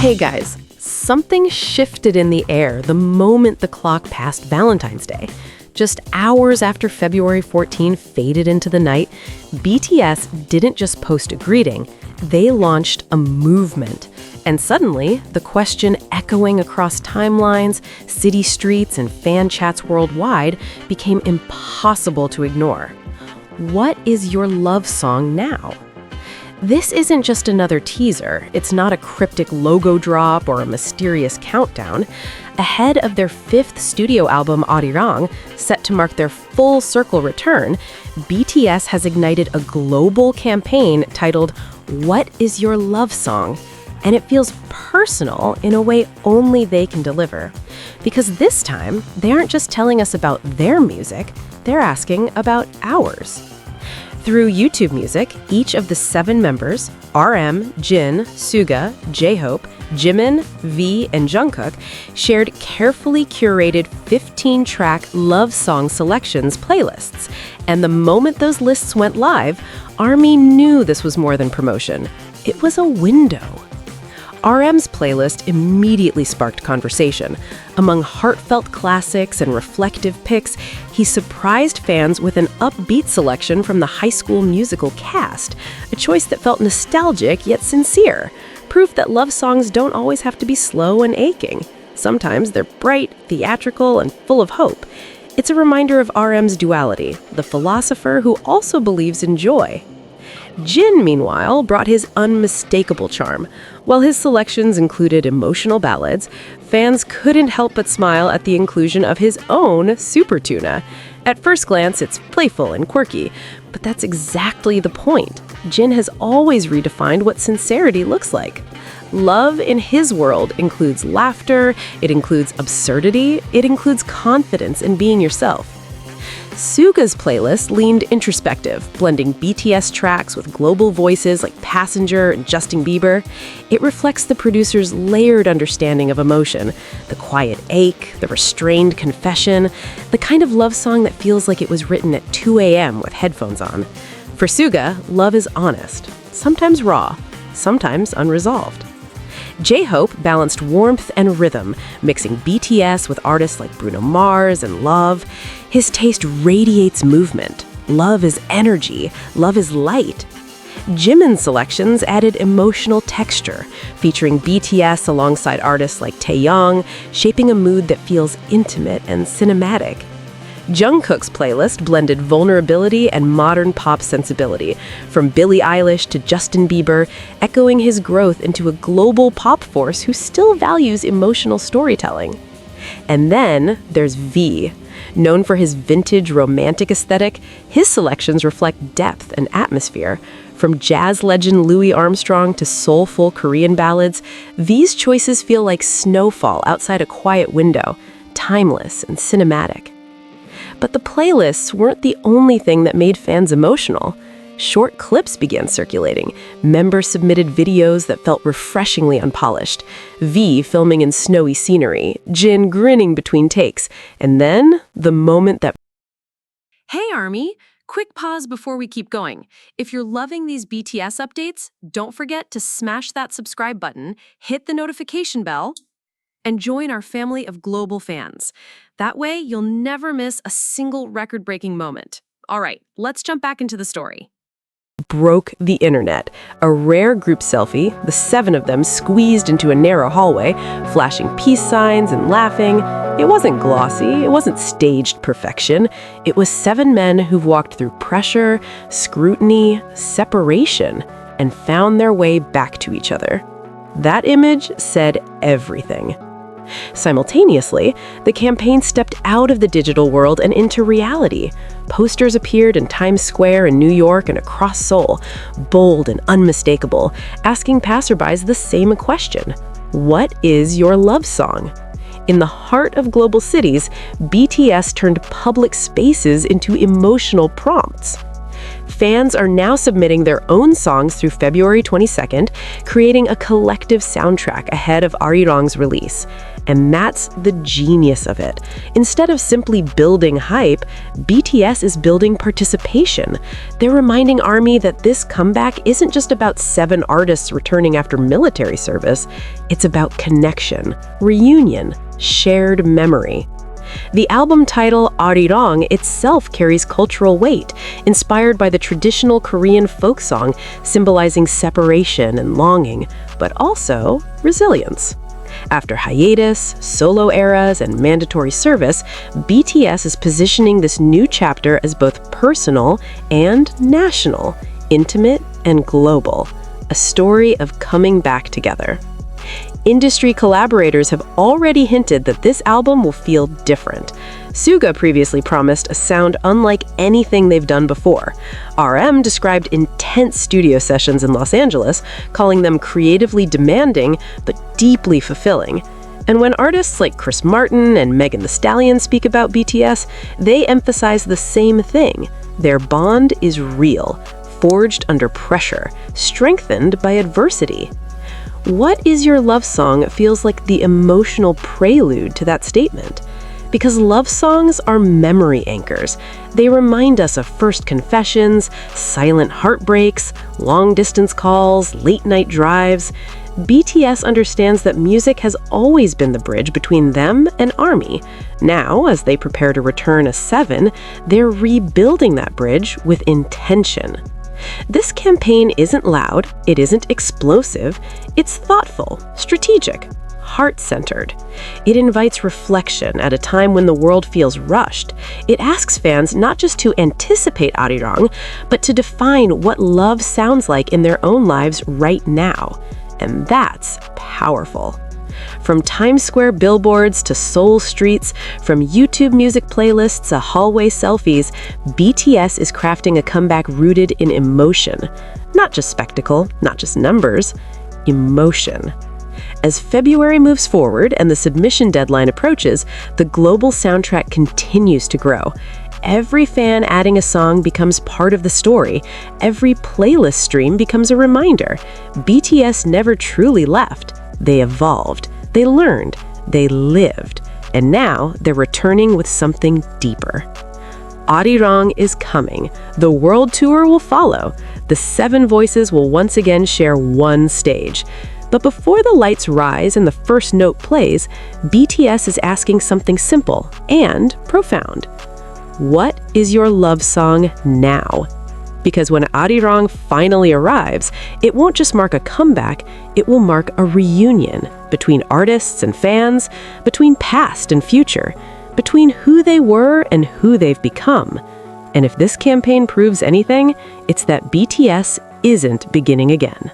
Hey guys, something shifted in the air the moment the clock passed Valentine's Day. Just hours after February 14 faded into the night, BTS didn't just post a greeting, they launched a movement. And suddenly, the question echoing across timelines, city streets, and fan chats worldwide became impossible to ignore. What is your love song now? This isn't just another teaser. It's not a cryptic logo drop or a mysterious countdown. Ahead of their 5th studio album, Arirang, set to mark their full circle return, BTS has ignited a global campaign titled, "What is Your Love Song?" And it feels personal in a way only they can deliver. Because this time, they aren't just telling us about their music, they're asking about ours. Through YouTube Music, each of the 7 members, RM, Jin, Suga, J-Hope, Jimin, V, and Jungkook, shared carefully curated 15-track love song selections playlists. And the moment those lists went live, ARMY knew this was more than promotion. It was a window. RM's playlist immediately sparked conversation. Among heartfelt classics and reflective picks, he surprised fans with an upbeat selection from the High School Musical cast, a choice that felt nostalgic yet sincere, proof that love songs don't always have to be slow and aching. Sometimes they're bright, theatrical, and full of hope. It's a reminder of RM's duality, the philosopher who also believes in joy. Jin, meanwhile, brought his unmistakable charm. While his selections included emotional ballads, fans couldn't help but smile at the inclusion of his own Super Tuna. At first glance, it's playful and quirky, but that's exactly the point. Jin has always redefined what sincerity looks like. Love in his world includes laughter, it includes absurdity, it includes confidence in being yourself. Suga's playlist leaned introspective, blending BTS tracks with global voices like Passenger and Justin Bieber. It reflects the producer's layered understanding of emotion, the quiet ache, the restrained confession, the kind of love song that feels like it was written at 2 a.m. with headphones on. For Suga, love is honest, sometimes raw, sometimes unresolved. J-Hope balanced warmth and rhythm, mixing BTS with artists like Bruno Mars and Love. His taste radiates movement. Love is energy. Love is light. Jimin's selections added emotional texture, featuring BTS alongside artists like Taeyong, shaping a mood that feels intimate and cinematic. Jungkook's playlist blended vulnerability and modern pop sensibility, from Billie Eilish to Justin Bieber, echoing his growth into a global pop force who still values emotional storytelling. And then there's V. Known for his vintage romantic aesthetic, his selections reflect depth and atmosphere. From jazz legend Louis Armstrong to soulful Korean ballads, V's choices feel like snowfall outside a quiet window, timeless and cinematic. But the playlists weren't the only thing that made fans emotional. Short clips began circulating. Member-submitted videos that felt refreshingly unpolished. V filming in snowy scenery, Jin grinning between takes, and then the moment that... Hey, ARMY! Quick pause before we keep going. If you're loving these BTS updates, don't forget to smash that subscribe button, hit the notification bell, and join our family of global fans. That way, you'll never miss a single record-breaking moment. All right, let's jump back into the story. Broke the internet. A rare group selfie, the 7 of them squeezed into a narrow hallway, flashing peace signs and laughing. It wasn't glossy, it wasn't staged perfection. It was 7 men who've walked through pressure, scrutiny, separation, and found their way back to each other. That image said everything. Simultaneously, the campaign stepped out of the digital world and into reality. Posters appeared in Times Square in New York and across Seoul, bold and unmistakable, asking passerbys the same question: what is your love song? In the heart of global cities, BTS turned public spaces into emotional prompts. Fans are now submitting their own songs through February 22nd, creating a collective soundtrack ahead of Arirang's release. And that's the genius of it. Instead of simply building hype, BTS is building participation. They're reminding ARMY that this comeback isn't just about 7 artists returning after military service. It's about connection, reunion, shared memory. The album title, Arirang, itself carries cultural weight, inspired by the traditional Korean folk song symbolizing separation and longing, but also resilience. After hiatus, solo eras, and mandatory service, BTS is positioning this new chapter as both personal and national, intimate and global, a story of coming back together. Industry collaborators have already hinted that this album will feel different. Suga previously promised a sound unlike anything they've done before. RM described intense studio sessions in Los Angeles, calling them creatively demanding but deeply fulfilling. And when artists like Chris Martin and Megan Thee Stallion speak about BTS, they emphasize the same thing. Their bond is real, forged under pressure, strengthened by adversity. What is your love song feels like the emotional prelude to that statement. Because love songs are memory anchors. They remind us of first confessions, silent heartbreaks, long-distance calls, late-night drives. BTS understands that music has always been the bridge between them and ARMY. Now, as they prepare to return as 7, they're rebuilding that bridge with intention. This campaign isn't loud, it isn't explosive, it's thoughtful, strategic, heart-centered. It invites reflection at a time when the world feels rushed. It asks fans not just to anticipate Arirang, but to define what love sounds like in their own lives right now. And that's powerful. From Times Square billboards to Seoul streets, from YouTube music playlists to hallway selfies, BTS is crafting a comeback rooted in emotion. Not just spectacle, not just numbers, emotion. As February moves forward and the submission deadline approaches, the global soundtrack continues to grow. Every fan adding a song becomes part of the story. Every playlist stream becomes a reminder. BTS never truly left. They evolved, they learned, they lived, and now they're returning with something deeper. Arirang is coming. The world tour will follow. The 7 voices will once again share one stage. But before the lights rise and the first note plays, BTS is asking something simple and profound. What is your love song now? Because when Arirang finally arrives, it won't just mark a comeback, it will mark a reunion between artists and fans, between past and future, between who they were and who they've become. And if this campaign proves anything, it's that BTS isn't beginning again.